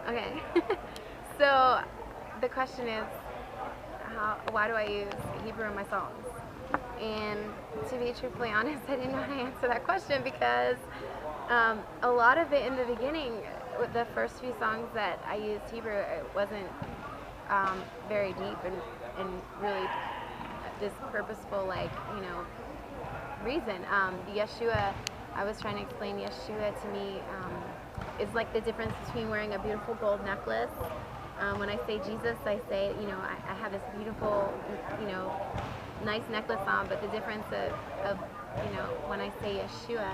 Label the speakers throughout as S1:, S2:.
S1: Okay. So the question is, why do I use Hebrew in my songs? And to be truthfully honest, I didn't know how to answer that question because a lot of it in the beginning, with the first few songs that I used Hebrew, it wasn't very deep and really this purposeful, like, reason. Yeshua, I was trying to explain Yeshua to me is like the difference between wearing a beautiful gold necklace. When I say Jesus, I say, I have this beautiful, nice necklace on, but the difference of when I say Yeshua,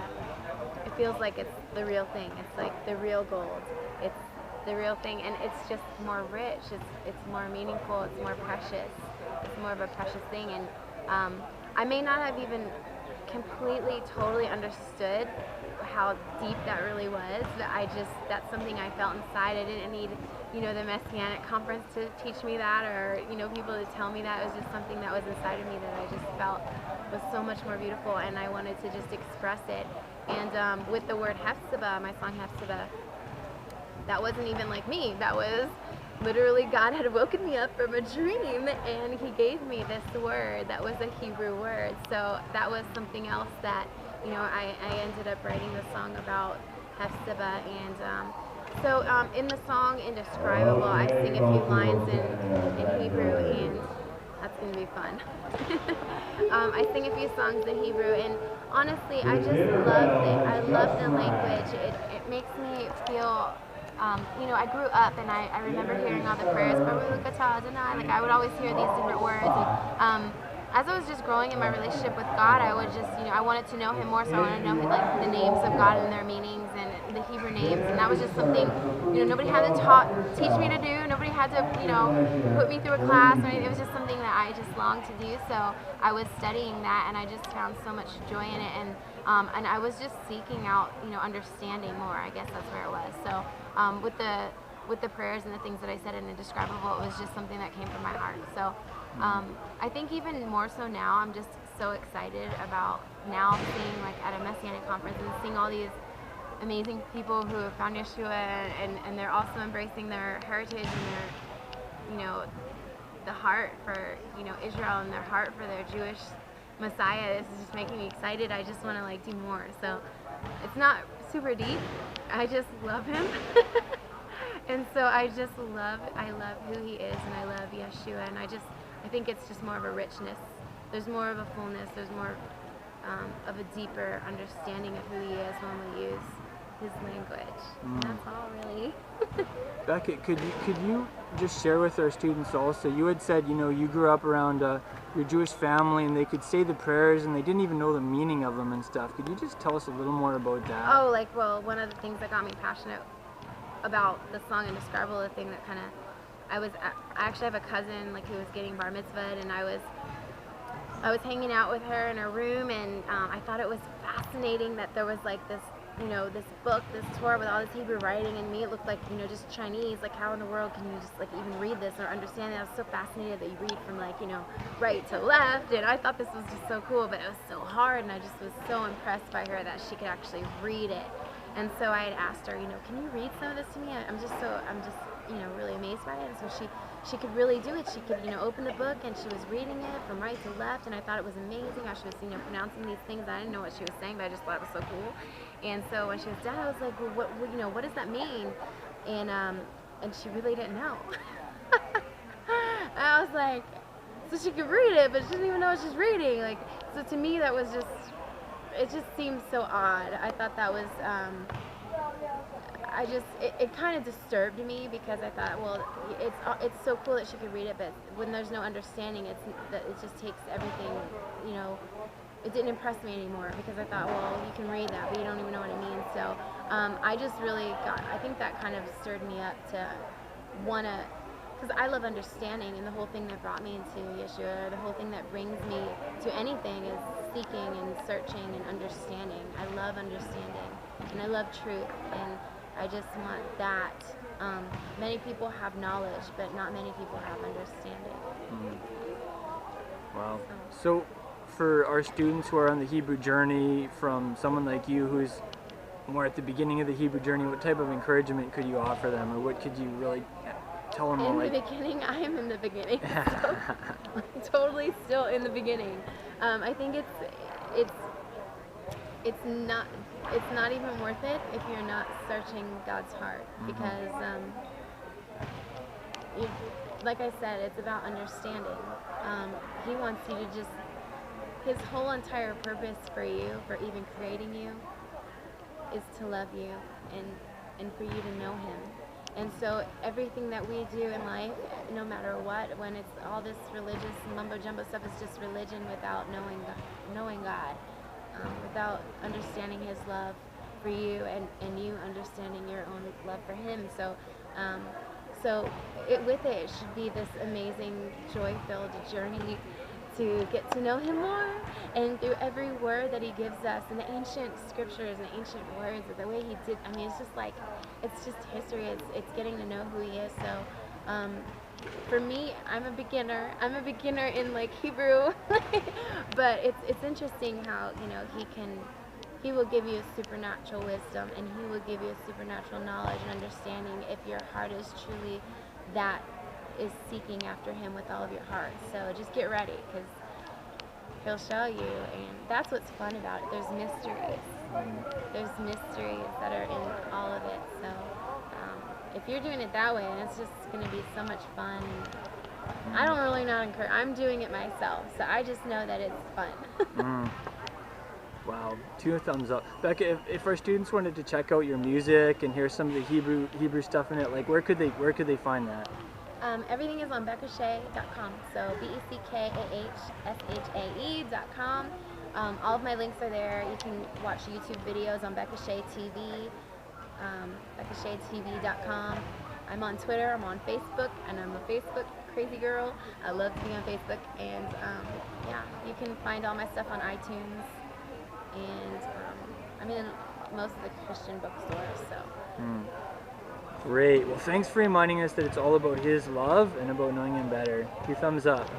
S1: it feels like it's the real thing. It's like the real gold. It's the real thing, and it's just more rich. It's more meaningful. It's more precious. It's more of a precious thing, and I may not have even completely, totally understood how deep that really was. That's something I felt inside. I didn't need, the Messianic conference to teach me that, or, people to tell me that. It was just something that was inside of me that I just felt was so much more beautiful, and I wanted to just express it. And with the word Hefzibah, my song Hefzibah, that wasn't even like me. That was literally God had woken me up from a dream and he gave me this word that was a Hebrew word. So that was something else that, I ended up writing the song about Hefzibah. And so in the song Indescribable, I sing a few lines in Hebrew, and that's going to be fun. I sing a few songs in Hebrew, and honestly, I just love it. I love the language. It makes me feel I grew up and I remember hearing all the prayers, like I would always hear these different words. And as I was just growing in my relationship with God, I would just, I wanted to know Him more, so I wanted to know like the names of God and their meanings and the Hebrew names. And that was just something, nobody had to teach me to do. Nobody had to, put me through a class or anything. It was just something that I just longed to do. So I was studying that, and I just found so much joy in it. And I was just seeking out, understanding more. I guess that's where it was. So with the prayers and the things that I said in Indescribable, it was just something that came from my heart. So I think even more so now, I'm just so excited about now being like at a Messianic conference and seeing all these amazing people who have found Yeshua, and they're also embracing their heritage and their, the heart for, Israel, and their heart for their Jewish Messiah. This is just making me excited. I just want to like do more. So it's not super deep. I just love him. And so I love who he is, and I love Yeshua, and I think it's just more of a richness. There's more of a fullness. There's more of a deeper understanding of who he is when we use his language. And that's all, really.
S2: Beckah, could you just share with our students also, you had said, you grew up around your Jewish family, and they could say the prayers and they didn't even know the meaning of them and stuff. Could you just tell us a little more about that?
S1: Oh, one of the things that got me passionate about the song Indescribable, the thing that kind of, I actually have a cousin who was getting bar mitzvahed, and I was hanging out with her in her room, and I thought it was fascinating that there was this this book, this Torah with all this Hebrew writing, and me it looked like, just Chinese. Like, how in the world can you just even read this or understand it? I was so fascinated that you read from right to left, and I thought this was just so cool, but it was so hard, and I just was so impressed by her that she could actually read it. And so I had asked her, can you read some of this to me? I'm just really amazed by it. And so she could really do it. She could, open the book, and she was reading it from right to left, and I thought it was amazing how she was, pronouncing these things. I didn't know what she was saying, but I just thought it was so cool. And so when she was done, I was like, well, what does that mean? And she really didn't know. And I was like, so she could read it, but she didn't even know what she's reading. So to me, that was just, it just seemed so odd. I thought that was, it kind of disturbed me, because I thought, well, it's so cool that she could read it, but when there's no understanding, it just takes everything, it didn't impress me anymore, because I thought, well, you can read that, but you don't even know what it means. So I just really I think that kind of stirred me up to want to, because I love understanding, and the whole thing that brought me into Yeshua, the whole thing that brings me to anything is seeking and searching and understanding. I love understanding, and I love truth, and I just want that. Many people have knowledge, but not many people have understanding.
S2: Wow. So for our students who are on the Hebrew journey, from someone like you who's more at the beginning of the Hebrew journey, what type of encouragement could you offer them, or what could you really tell them?
S1: In the beginning, I am in the beginning. So I'm totally still in the beginning. I think it's not even worth it if you're not searching God's heart, because like I said, it's about understanding. He wants you to just, his whole entire purpose for you, for even creating you, is to love you and for you to know him. And so everything that we do in life, no matter what, when it's all this religious mumbo jumbo stuff, is just religion without knowing God, without understanding his love for you, and you understanding your own love for him. So with it should be this amazing, joy-filled journey to get to know him more, and through every word that he gives us, and the ancient scriptures and ancient words, the way he did, I mean, it's just like, it's just history. It's getting to know who he is. So for me, I'm a beginner in like Hebrew, but it's interesting how, you know, he will give you a supernatural wisdom, and he will give you a supernatural knowledge and understanding if your heart is truly that is seeking after him with all of your heart. So just get ready, because he'll show you, and that's what's fun about it. There's mysteries. There's mysteries that are in all of it. So if you're doing it that way, and it's just going to be so much fun. I don't really not encourage. I'm doing it myself, so I just know that it's fun.
S2: Wow, 2 thumbs up. Beckah, if our students wanted to check out your music and hear some of the Hebrew stuff in it, like where could they find that?
S1: Everything is on BeckahShae.com. So BeckahShae.com. All of my links are there. You can watch YouTube videos on Beckah Shae TV, BeckahShaeTV.com. I'm on Twitter. I'm on Facebook, and I'm a Facebook crazy girl. I love to be on Facebook, and yeah, you can find all my stuff on iTunes. And I'm in most of the Christian bookstores, so.
S2: Great. Well, thanks for reminding us that it's all about his love and about knowing him better. 2 thumbs up.